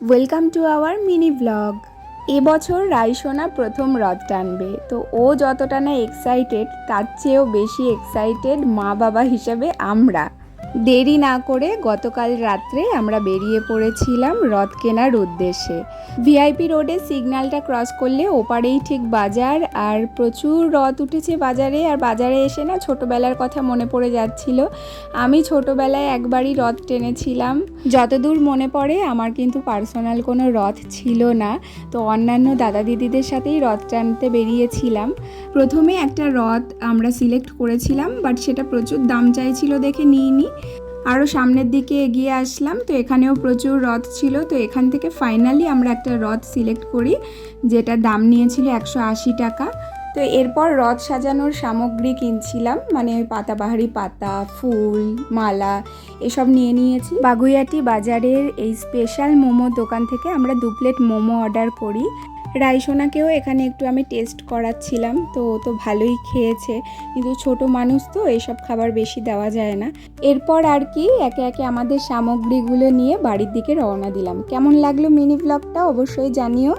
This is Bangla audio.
Welcome to our mini blog. এবছর রাইসোনা প্রথম রথ টানবে, তো ও যতটা না এক্সাইটেড তার চেয়েও বেশি এক্সাইটেড মা বাবা হিসেবে আমরা। দেরি না করে গতকাল রাত্রে আমরা বেরিয়ে পড়েছিলাম রথ কেনার উদ্দেশ্যে। ভিআইপি রোডে সিগন্যালটা ক্রস করলে ওপারেই ঠিক বাজার, আর প্রচুর রথ উঠেছে বাজারে। আর বাজারে এসে না ছোটোবেলার কথা মনে পড়ে যাচ্ছিল। আমি ছোটোবেলায় একবারই রথ টেনেছিলাম, যতদূর মনে পড়ে। আমার কিন্তু পার্সোনাল কোনো রথ ছিল না, তো অন্যান্য দাদা দিদিদের সাথেই রথ টানতে বেরিয়েছিলাম। প্রথমে একটা রথ আমরা সিলেক্ট করেছিলাম, বাট সেটা প্রচুর দাম চাইছিল দেখে নিইনি। আরও সামনের দিকে এগিয়ে আসলাম, তো এখানেও প্রচুর রথ ছিল। তো এখান থেকে ফাইনালি আমরা একটা রথ সিলেক্ট করি, যেটা দাম নিয়েছিল 180 টাকা। তো এরপর রথ সাজানোর সামগ্রী কিনছিলাম, মানে ওই পাতাবাহারি পাতা, ফুল, মালা এসব নিয়ে নিয়েছি। বাগুইআটি বাজারের এই স্পেশাল মোমো দোকান থেকে আমরা 2 প্লেট মোমো অর্ডার করি। রাইসোনাকেও এখানে একটু আমি টেস্ট করাচ্ছিলাম, তো ও তো ভালোই খেয়েছে, কিন্তু ছোট মানুষ তো এইসব খাবার বেশি দেওয়া যায় না। এরপর আর কি একে একে আমাদের সামগ্রীগুলো নিয়ে বাড়ির দিকে রওনা দিলাম। কেমন লাগলো মিনি ব্লগটা অবশ্যই জানিও।